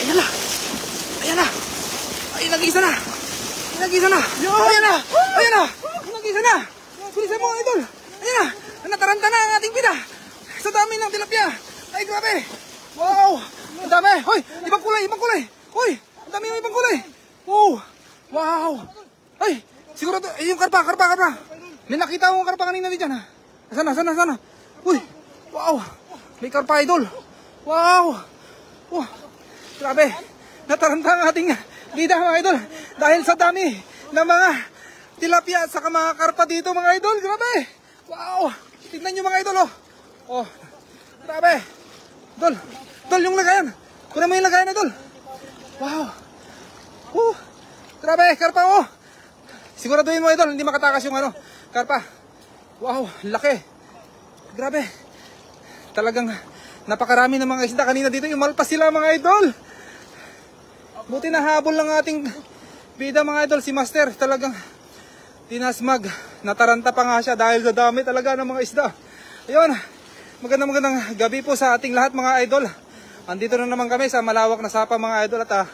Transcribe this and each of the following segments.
Ayan na. Ayan na. Ay, nag-isa na. Nag-isa na. Ayan na. Ayan na. Nag-isa na. Bilisan mo, idol. Ayan na. Nataranta na ang ating bida. Sa dami ng tilapia. Ay, grabe. Wow. Ang dami. Hoy, ibang kulay, ibang kulay. Hoy, ang dami yung ibang kulay. Oh. Wow. Ay, siguro yung karpa. May nakita akong karpa kanina din dyan, ha? Sana. Uy. Wow. May karpa, idol. Wow. Oh. Grabe. Nataranta ang ating bida, mga idol. Dahil sa dami ng mga tilapia at saka mga karpa dito, mga idol. Grabe. Wow. Tignan nyo, mga idol, oh. Oh. Grabe. Dol, yung lagayan. Kunin mo yung lagayan, idol. Wow. Grabe, karpa, oh. Siguraduhin mo, idol, hindi makatakas yung karpa. Wow, laki. Grabe. Talagang napakarami ng mga isda kanina dito. Umalpas sila, mga idol. Buti nahabol lang ating bida, mga idol, si Master. Talagang tinasmag. Nataranta pa nga siya dahil sa dami talaga ng mga isda. Ayun, magandang gabi po sa ating lahat, mga idol. Andito na naman kami sa malawak na sapa, mga idol. At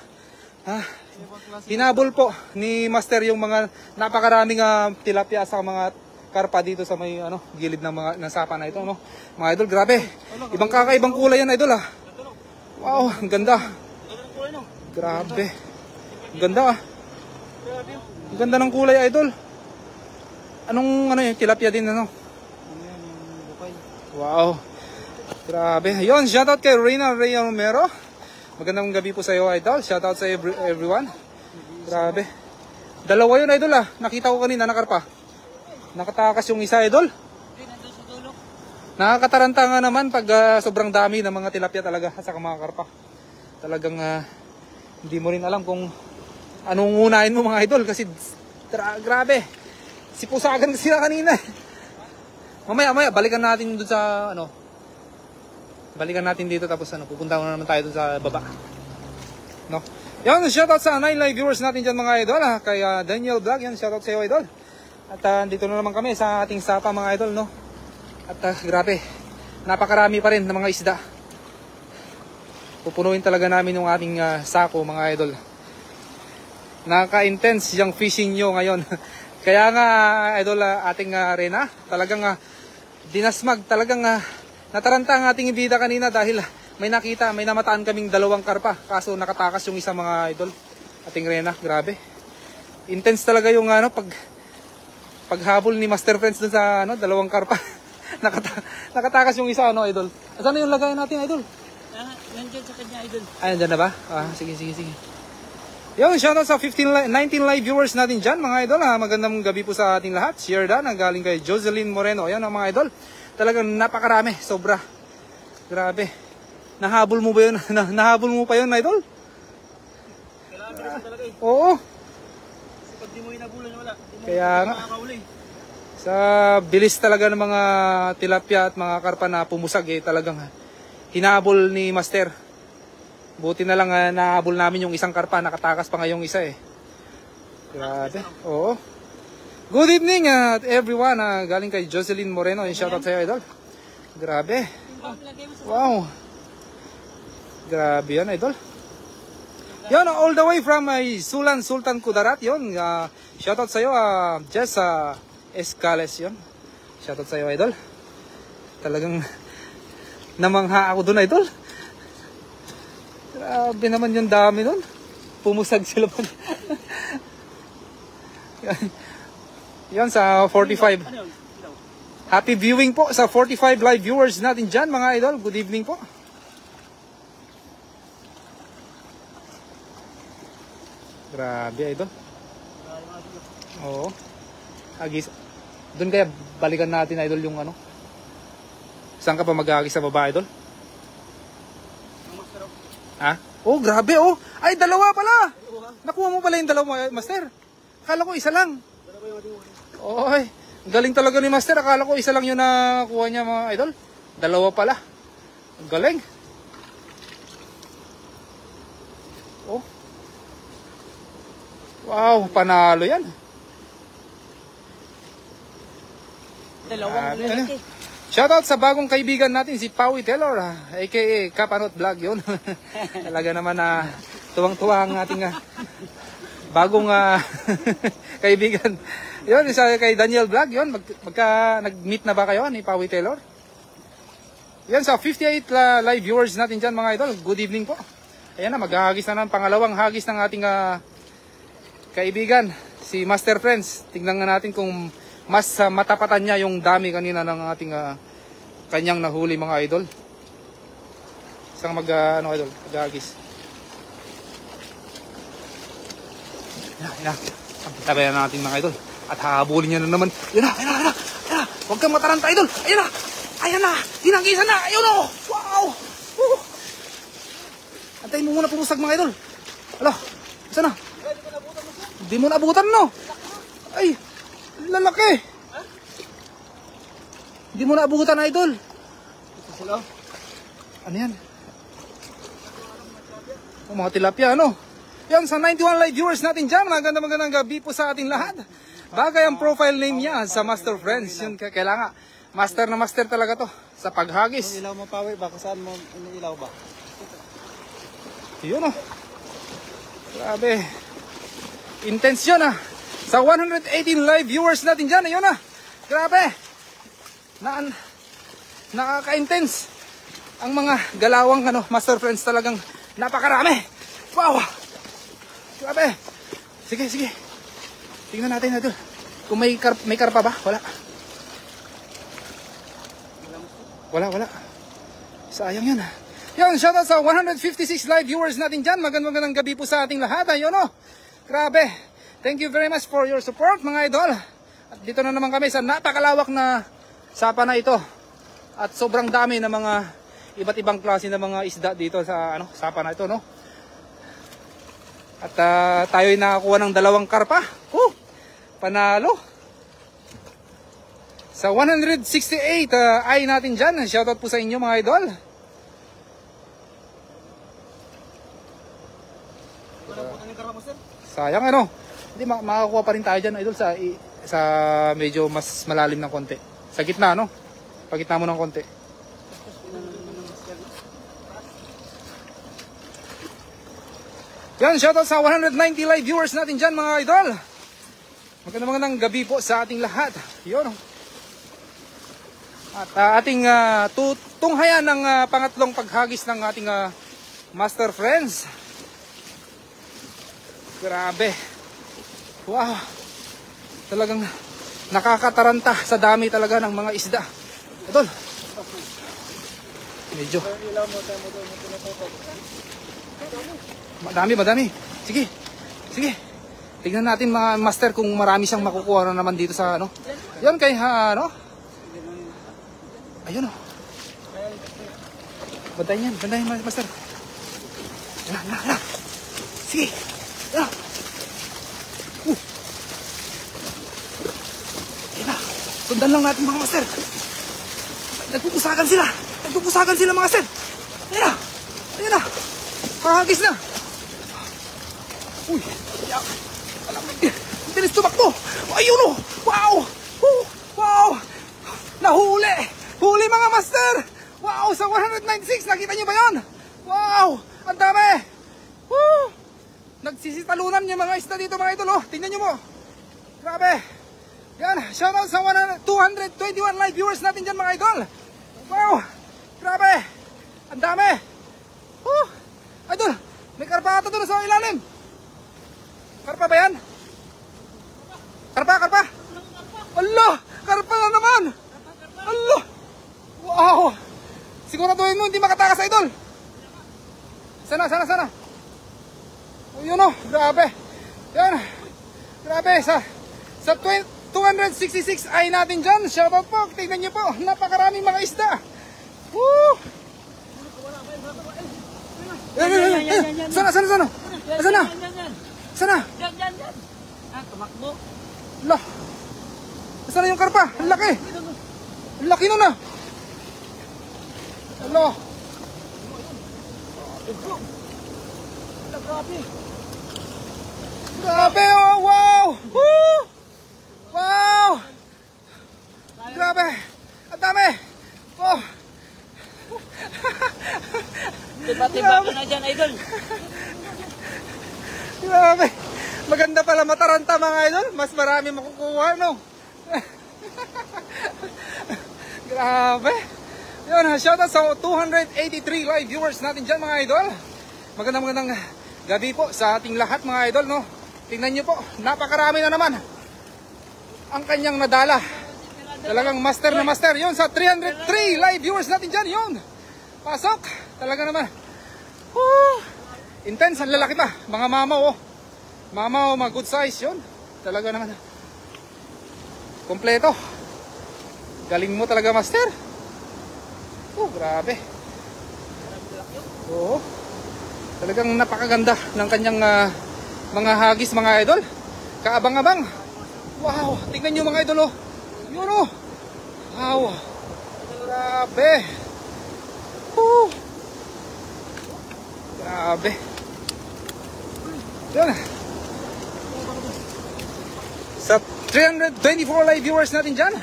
hinabol po ni Master yung mga napakaraming tilapia sa mga karpa dito sa may gilid ng sapa na ito, no? Mga idol, grabe. Ibang kakaibang kulay yan, idol, Wow, ang ganda. Grabe. Ang ganda, Ang ganda ng kulay, idol. Anong yung tilapia din, Wow. Grabe. Ayun, shoutout kay Reyna Romero. Magandang gabi po sa iyo, idol. Shoutout sa everyone. Grabe. Dalawa yun, idol, Nakita ko kanina na karpa. Nakatakas yung isa, idol. Nakakataranta nga naman pag sobrang dami ng mga tilapia talaga at saka mga karpa. Talagang hindi mo rin alam kung anong unahin mo, mga idol, kasi grabe. Sipusagan sila kanina. Mamaya balikan natin doon sa balikan natin dito, tapos pupunta na naman tayo doon sa baba. No? Yan, shoutout sa 9 live viewers natin dyan, mga idol, kay Daniel Vlog. Yan, shoutout sa iyo, idol. At dito na naman kami sa ating sapa, mga idol, no? At grabe, napakarami pa rin ng mga isda. Pupunuin talaga namin yung ating sako, mga idol. Nakaka-intense yung fishing nyo ngayon. Kaya nga, idol, ating arena, talagang dinasmag, talagang nataranta ang ating ibida kanina dahil may namataan kaming dalawang karpa. Kaso nakatakas yung isang, mga idol, ating arena. Grabe. Intense talaga yung paghabol ni Master Friends dun sa dalawang karpa. Nakatakas yung isa, idol. Saan yung lagayan natin, idol? Nandiyan sa kanya, idol. Nandiyan na ba? Sige. Yung shoutout sa 19 live viewers natin dyan, mga idol. Magandang gabi po sa ating lahat. Share na, galing kay Jocelyn Moreno. Ayan, mga idol. Talagang napakarami, sobra. Grabe. Nahabol mo ba yun? Nahabol mo pa yun, idol? Kailangan talaga eh. Oo. Kasi pag di mo hinabulan, wala. Kaya nga. Sa bilis talaga ng mga tilapia at mga karpa na pumusag, talagang hinabol ni Master. Buti na lang nahabol namin yung isang karpa, nakatakas pa nga yung isa Grabe. Oo. Good evening everyone. Galing kay Jocelyn Moreno. Shoutout sa iyo, idol. Grabe. Wow. Grabe yan, idol. Yan, all the way from Sultan Kudarat. Yun. Shoutout sa iyo, Jess Escales. Yun. Shoutout sa iyo, idol. Talagang namangha ako dun, idol. Grabe naman yung dami nun. Pumusag sila pa. Yan sa 45. Happy viewing po sa 45 live viewers natin dyan, mga idol. Good evening po. Grabe, idol. Oo. Agis. Doon kaya balikan natin, idol, yung Saan ka pa mag-agis sa baba, idol? Oh, grabe, Ay, dalawa pala. Nakuha mo pala yung dalawa, Master. Akala ko isa lang. Oy, galing talaga ni Master. Akala ko isa lang yun na kuha niya, mga idol. Dalawa pala. Galing. Oh. Wow, panalo yan. Dalawang lalaki. Shoutout sa bagong kaibigan natin, si Pauwi Taylor, aka Kapanot Vlog yun. Talaga naman na tuwang-tuwa ang ating bagong kaibigan. Yun, isa kay Daniel Vlog, yun. Nag-meet na ba kayo ni Pauwi Taylor? Yan, sa 58 live viewers natin dyan mga idol. Good evening po. Ayan na, maghahagis na ng pangalawang hagis ng ating kaibigan, si Master Friends. Tignan nga natin kung mas matapatan niya yung dami kanina ng ating kanyang nahuli mga idol. Isang maghagis. Yan. Tabayan natin mga idol. At hahabulin niya na naman. Yan na. Huwag kang mataranta idol. Ayan na. Hinagisan na. Ayun o. Wow. Antayin mo muna pumusag mga idol. Alo. Saan na? Hindi mo naabutan no. Ay. Lalaki. Hindi mo naabutan idol. Ano yan? Mga tilapia ano. Yan sa 91 live viewers natin dyan. Magandang gabi po sa ating lahat. Bagay ang profile name niya sa Master Friends. Yun kailangan. Master na master talaga to sa paghagis. Ilaw mo Pawi, baka saan mo inilaw ba? Yun oh. Grabe. Intense yun Sa 118 live viewers natin dyan. Ayun Grabe. Nakaka-intense. Ang mga galawang Master Friends talagang napakarami. Wow. Grabe. Sige. Tingnan natin ito. Kung may karpa ba? Wala. Sayang yan Yan, shoutout sa 156 live viewers natin dyan. Magandang gabi po sa ating lahat. Ayun Grabe. Thank you very much for your support mga idol. At dito na naman kami sa napakalawak na sapa na ito. At sobrang dami ng mga iba't ibang klase ng mga isda dito sa sapa na ito At tayo'y nakakuha ng 2 karpa. Panalo. Sa 168 ay natin dyan. Shoutout po sa inyo mga idol. Sayang Hindi makakuha pa rin tayo dyan idol sa medyo mas malalim ng konti. Sa gitna Pagitna mo ng konti. Yan, shoutout sa 190 live viewers natin dyan mga idol. Magandang gabi po sa ating lahat. Yun At ating tunghayan ng pangatlong paghagis ng ating Master Friends. Grabe. Wow. Talagang nakakataranta sa dami talaga ng mga isda. Idol. Medyo. Madami. Sige. Tignan natin mga master kung marami siyang makukuha na naman dito sa Yan kay Ayun Bantayin master. Yan. Sige. Yan. Sundan lang natin mga master. Nagpupusakan sila mga master. Ayan na. Kahagis na. Uy. Alam mo. Bilis tumakbo. Ayun Wow. Nahuli. Huli mga master. Wow. Sa 196. Nakita nyo ba yan? Wow. Ang dami. Woo. Nagsisitalunan yung mga isda dito mga idol Tingnan nyo mo. Grabe. Yan, shoutout sa 221 live viewers natin dyan mga idol. Wow, grabe. Ang dami. Idol, may karpa ata doon sa ilalim. Karpa ba yan? Karpa. Allah, karpa na naman. Allah. Wow. Siguraduhin mo hindi makatakas idol. Sana. Yun grabe. Yan. Grabe sa 266 ay natin dyan. Shoutout po. Tingnan nyo po. Napakaraming mga isda. Woo! Yan. Sana? Yan. Tumakbo. Lah. Sana yung karpa? Ang laki. Ang laki nun Allah. Grabe wow. Woo! Wow. Grabe. Ang dami. dyan, idol. Grabe. Maganda pala mataranta mga idol. Mas marami makukuha, no? Grabe. Yun, shoutout sa 283 live viewers natin dyan mga idol. Magandang gabi po sa ating lahat mga idol, no? Tingnan nyo po, napakarami na naman ang kanyang nadala. Talagang master na master. Yun, sa 303 live viewers natin dyan, yun. Pasok. Talaga naman. Woo! Intense, ang lalaki pa. Mga mamaw, oh. Mamaw, mga good size, yun. Talaga naman. Kompleto. Galing mo talaga, master. Oh, grabe. Oo. Talagang napakaganda ng kanyang mga hagis, mga idol. Kaabang-abang. Wow, tingnan nyo mga idol, oh. Yun, oh. Wow. Grabe. Woo. Grabe. Yun. Sa 324 live viewers natin dyan.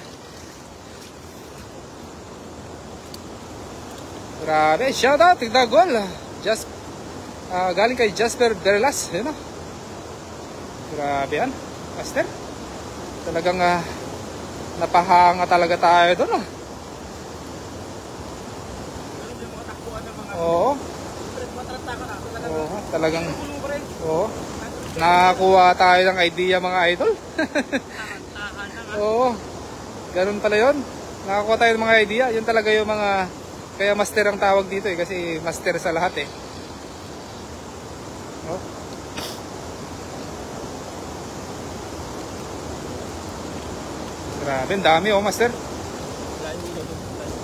Grabe. Shoutout. Tigdagol. Just, galing kay Jasper Berlas. Yun, oh. Grabe yan. Master. Talagang napahanga talaga tayo doon. Oh. Oo. Oo, talagang oo. Nakakuha tayo ng idea mga idol. Oo. Ganun pala 'yon. Nakakuha tayo ng mga idea. 'Yun talaga yung mga kaya master ang tawag dito eh kasi master sa lahat eh. Oh. Grabe, ang dami oh, master.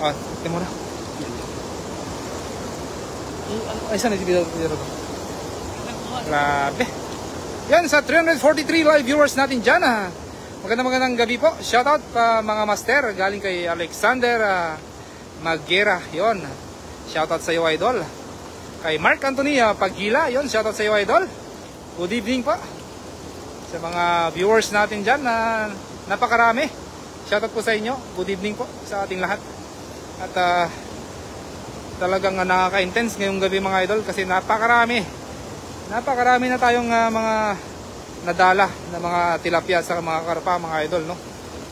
Ah, tingnan mo na. Ay, saan na dito? Grabe. Yan, sa 343 live viewers natin dyan. Magandang gabi po. Shoutout pa mga master. Galing kay Alexander Magera. Yon. Shoutout sa iyo, idol. Kay Mark Anthony Pagila. Yon, shoutout sa iyo, idol. Good evening po. Sa mga viewers natin dyan na napakarami. Shoutout po sa inyo. Good evening po sa ating lahat. At talagang nakaka-intense ngayong gabi mga idol kasi napakarami na tayong mga nadala na mga tilapia sa mga karpa mga idol, no?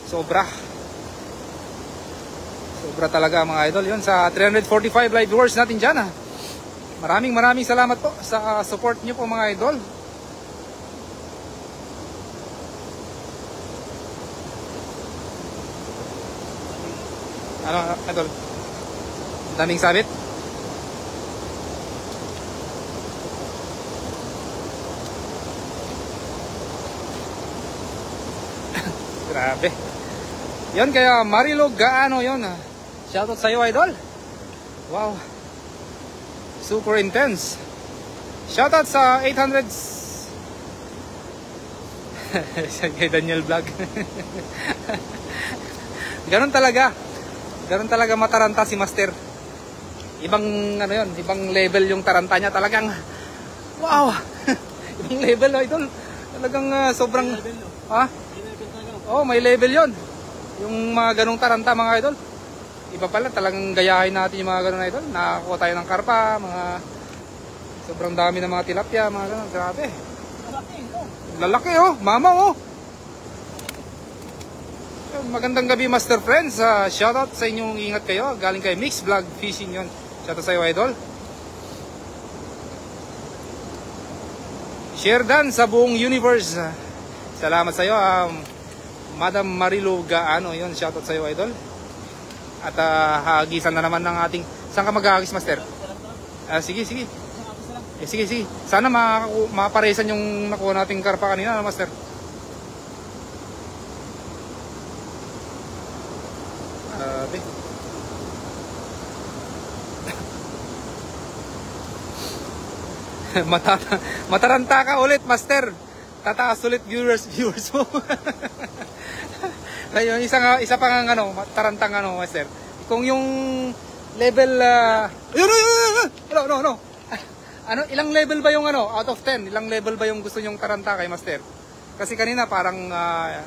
Sobra talaga mga idol. Yun, sa 345 live viewers natin dyan. Maraming salamat po sa support nyo po mga idol. Ano idol? Daming sabit. Grabe. Yon, kaya Marilo Gaano yon. Shoutout sa iyo, idol. Wow. Super intense. Shoutout sa 800s. Kay Daniel Vlog. Ganun talaga mataranta si Master. Ibang ano yon, ibang level yung taranta niya talagang. Wow. Ibang level, idol. Talagang sobrang ha? Oh, may level yon. Yung mga ganung taranta mga idol. Iba pala, talagang gayahin natin yung mga ganun idol. Nakakuha tayo ng karpa, mga sobrang dami ng mga tilapia, mga ganun. Grabe. Lalaki oh, mama oh. Magandang gabi Master Friends. Shoutout sa inyong, ingat kayo. Galing kay Mix Vlog Fishing yon. Shoutout sa iyo idol. Share dan sa buong universe. Salamat sa iyo. Madam Marilo Gaano, yun, shoutout sa iyo, idol. At hagisan na naman ng ating... Saan ka maghahagis, Master? Sige. Sige. Sana maparesan yung nakuha nating karpa kanina, Master. Mataranta ka ulit, Master. Tataas ulit viewers mo. Ngayon, isa pang ano, tarantang ano, Master. Kung yung level no. Ano, ilang level ba yung ano, out of 10? Ilang level ba yung gusto nyong taranta kay Master? Kasi kanina parang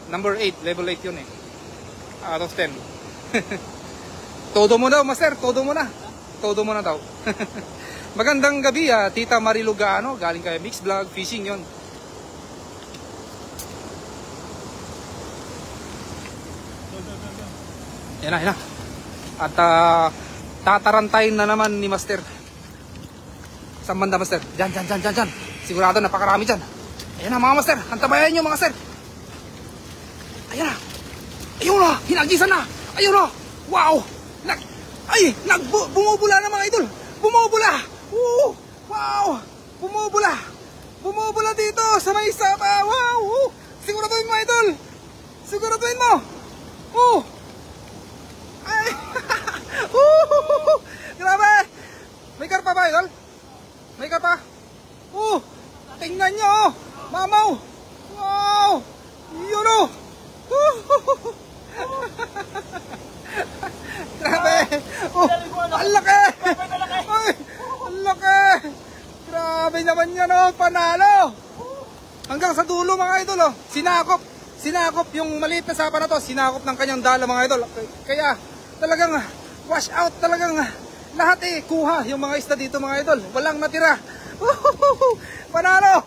number 8, level 8 yun eh. Out of 10. Todo mo daw, Master, todo mo na daw. Magandang gabi, Tita Marilugano, galing kay Mix Vlog Fishing yon. Yan na. At tatarantayin na naman ni Master. Saan banda, Master? Diyan. Sigurado napakarami dyan. Ayan na mga Master, antabayan nyo mga Master. Ayan na. Ayun na, hinagisan na. Ayun na. Wow. Bumubula na mga idol. Bumubula. Wow. Bumubula dito sa may sapa. Wow. Siguraduhin mo idol. Siguraduhin mo. Ay. Grabe. May karpa ba idol? May karpa? Tingnan nyo. Mamaw. Wow. Yun o. Grabe. Ang laki. Ay, ang laki. Grabe naman yan panalo. Hanggang sa dulo mga idol Sinakop yung maliit na sapa na to. Sinakop ng kanyang dala mga idol. Kaya talagang wash out. Talagang lahat kuha yung mga isda dito mga idol. Walang natira. Panalo.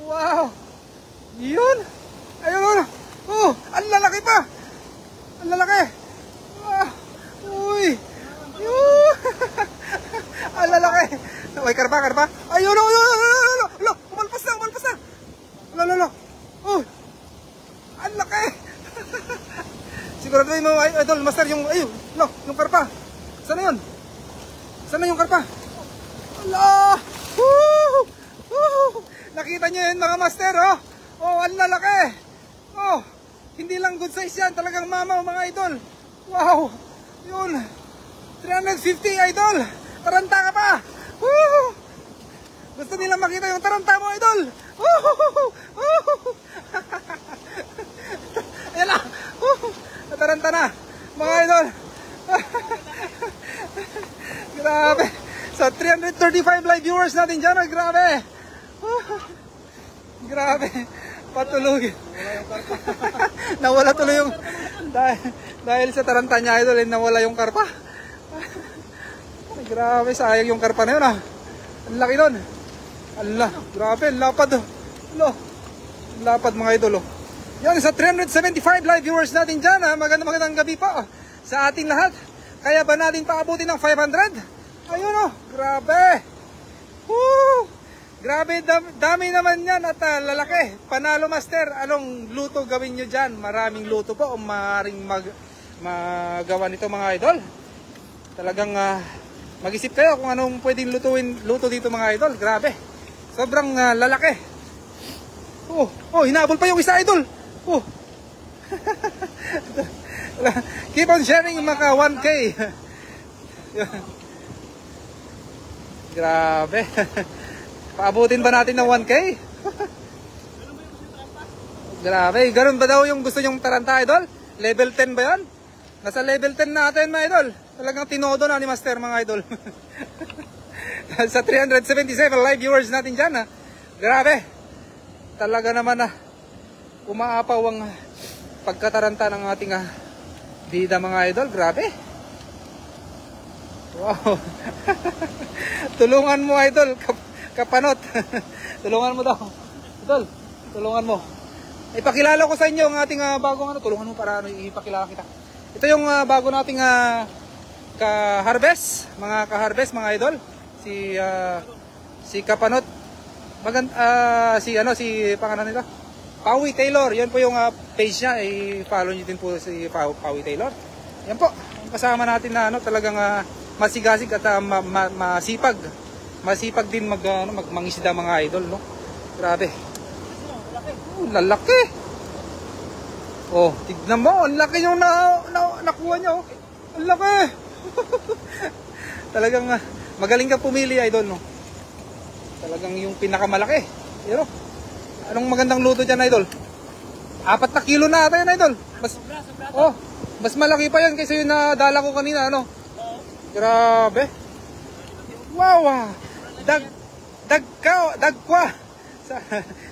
Wow. Yun. Ayun. Ang lalaki pa. Ang lalaki. Uy. Ang lalaki. May karpa. Ayun. Umalpas na. Lalo. Ang laki. Sigurado mo idol, Master, yung karpa. Sana yun? Sana yung karpa? Ala. Nakita nyo yun mga Master, ang lalaki. Hindi lang good size yan, talagang mamaw mga idol. Wow. Yun. 350 idol. Taranta ka pa. Gusto nila makita yung taranta mo idol. Ayan na. Nataranta na mga idol. Grabe. Sa 335 live viewers natin dyan, grabe. Grabe. Patulog. Nawala tuloy yung dahil sa taranta niya idol, nawala yung karpa. Grabe, sayang yung karpa na yun Ang laki nun. Allah, grabe, lapad lapad mga idol Yan, sa 375 live viewers natin dyan magandang gabi pa sa ating lahat. Kaya ba natin paabutin ng 500? Ayun grabe. Grabe, dami naman yan at lalaki. Panalo Master, anong luto gawin nyo dyan? Maraming luto po o maaaring magawa nito mga idol. Talagang mag-isip kayo kung anong pwedeng luto dito mga idol. Grabe, sobrang lalaki. Hinabol pa yung isa idol. Keep on sharing maka 1K. Grabe. Paabutin ba natin ng 1K? Grabe, ganun ba daw yung gusto nyong taranta idol? Level 10 ba yan? Nasa level 10 natin mga idol. Talagang tinodo na ni Master mga idol. Sa 377 live viewers natin dyan Grabe. Talaga naman umaapaw ang pagkataranta ng ating bida mga idol. Grabe. Wow. Tulungan mo idol. Kapanot. Tulungan mo daw. Idol, tulungan mo. Ipakilala ko sa inyo ang ating bagong tulungan mo para ipakilala kita. Ito yung bago nating ka-harvest, mga idol. Si Kapanot. Si pangalan nila. Pawi Taylor. Yan po yung page niya. I-follow niyo din po si Pawi Taylor. Yan po. Kasama natin na talagang masigasig at masipag. Masipag din mangisda mga idol, Grabe. Lalaki. Tignan mo, ang laki yung nakuha niya, Ang laki. Talagang magaling ka pumili, idol, Talagang yung pinakamalaki. Anong magandang luto dyan, idol? 4 na kilo na ata yan, idol. Mas malaki pa yan kaysa yung nadala ko kanina, Grabe. Wow. Dagkwa.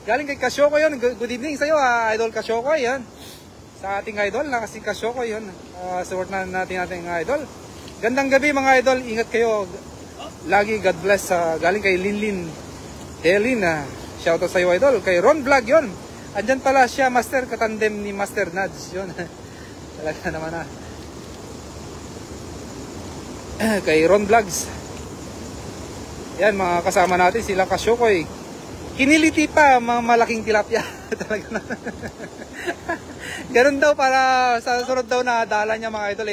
Galing kay Kasyoko yun. Good evening sa'yo, Idol Kasyoko. Yan. Sa ating idol na si Kasyoko yun. Support na natin idol. Gandang gabi mga idol. Ingat kayo. lagi. God bless. Galing kay Linlin Helin. Shoutout sa iyo, idol. Kay Ron Vlog yun. Andyan pala siya, Master. Katandem ni Master Nads. Yun. Talaga naman kay Ron Vlogs. Yan, mga kasama natin. Sila Kasyokoy. Kiniliti pa, mga malaking tilapia. Talaga na. Ganun daw para sa sunod daw na dala niya, mga idol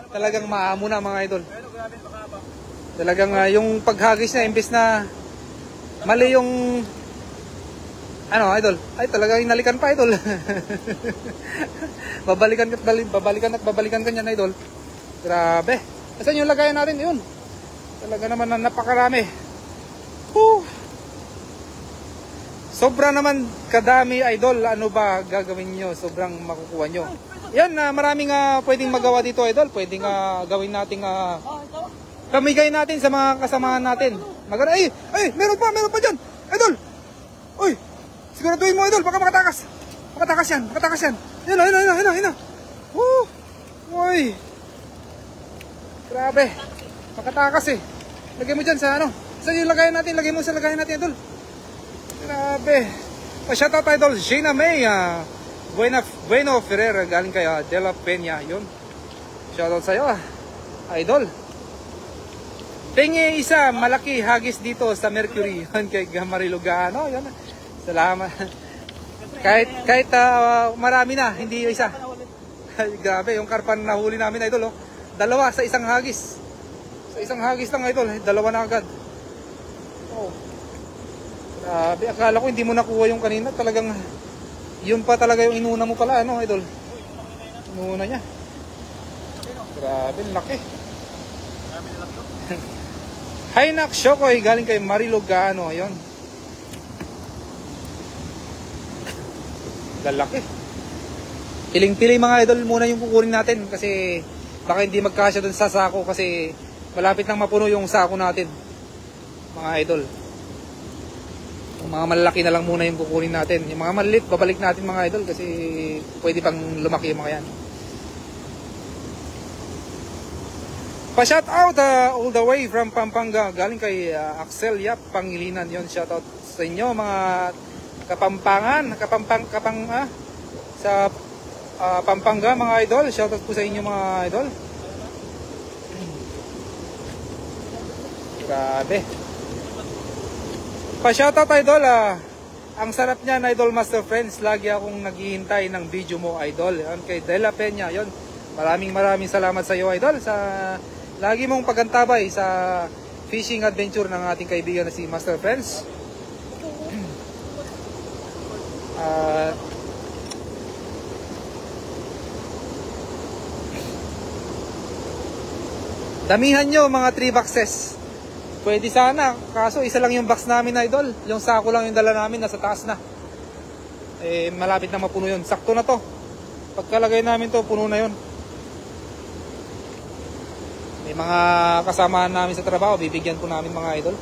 Talagang maamo na, mga idol. Talagang yung paghagis niya, imbes na mali yung idol, ay talagang inalikan pa, idol. babalikan at babalikan ka niyan, idol. Grabe. Saan yung lagayan natin yun? Talaga naman na napakarami. Sobra naman kadami, idol. Ano ba gagawin nyo? Sobrang makukuha nyo. Yan, maraming pwedeng magawa dito, idol. Pwedeng gawin natin pamigay natin sa mga kasamahan natin. Ay, meron pa dyan, idol. Uy, siguraduhin mo, idol, baka makatakas. Makatakas yan. Yan. Uy. Grabe. Makatakas Lagay mo dyan sa Saan yung lagayan natin? Lagay mo sa lagayan natin, idol. Grabe. Shoutout, idol. Sheena May. Bueno Ferrer. Galing kay De La Peña. Yun. Shoutout sa'yo, idol. Tingi isa, malaki hagis dito sa Mercury. Yun kay Gamari Lugano. Yun. Salamat. Kahit marami na, hindi isa. Grabe, yung karpan na huli namin, idol. Dalawa sa isang hagis. Sa isang hagis lang, idol. Dalawa na agad. Grabe, akala ko hindi mo nakuha yung kanina. Talagang, yun pa talaga yung inuna mo pala, idol. Inuna niya. Grabe, laki. Hainak Shokoy, galing kay Marilo Gano. Ayun. Lalaki. Piling-pili mga idol muna yung kukunin natin kasi baka hindi magkasya dun sa sako kasi malapit nang mapuno yung sako natin. Mga idol. Yung mga malalaki na lang muna yung kukunin natin. Yung mga maliit, babalik natin mga idol kasi pwede pang lumaki yung mga yan. Pa-shout out all the way from Pampanga. Galing kay Axel Yap Pangilinan. Yon, shout out sa inyo mga Kapampangan, sa Pampanga mga idol. Shout out po sa inyo mga idol. Grabe. Pa-shout out, idol. Ang sarap niyan, idol Master Friends. Lagi akong naghihintay ng video mo, idol. Yan kay De La Peña. Yon. Maraming salamat sa iyo, idol, sa lagi mong pagantabay sa fishing adventure ng ating kaibigan na si Master Friends. Damihan nyo mga 3 boxes. Pwede sana, kaso isa lang yung box namin, idol. Yung sako lang yung dala namin, nasa taas na. Malapit na mapuno yun. Sakto na to. Pagkalagay namin to, puno na yun. May mga kasamahan namin sa trabaho, bibigyan po namin mga idol.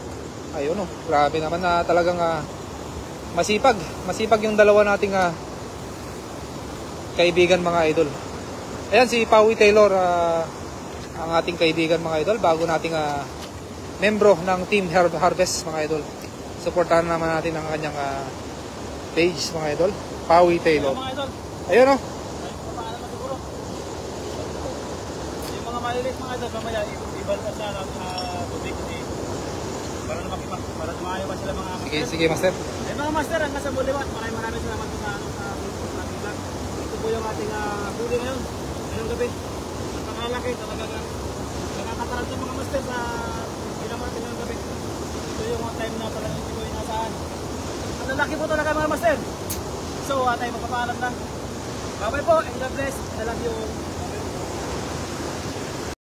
Ayun grabe naman na talagang masipag yung dalawa nating kaibigan mga idol. Ayan si Pauwi Taylor, ang ating kaibigan mga idol, bago nating membro ng Team Harvest mga idol. Suportahan naman natin ang kanyang page mga idol, Pauwi Taylor. Ayun Malilit mga idol, mamaya ibalta sa tubig kasi para lumayawan sila mga master. Sige master. Mga master, hanggang sa Buliwat, maraming salamat sa ating vlog. Ito po yung ating huli ngayon, ngayong gabi. Napakalaki talaga nakakatarad ng mga master sa ginawa natin ngayong gabi. Ito yung time na talagang hindi ko inasaan. Ang lalaki po talaga mga master. So tayo magpapaalam na. Bye bye po, and God bless. I love you.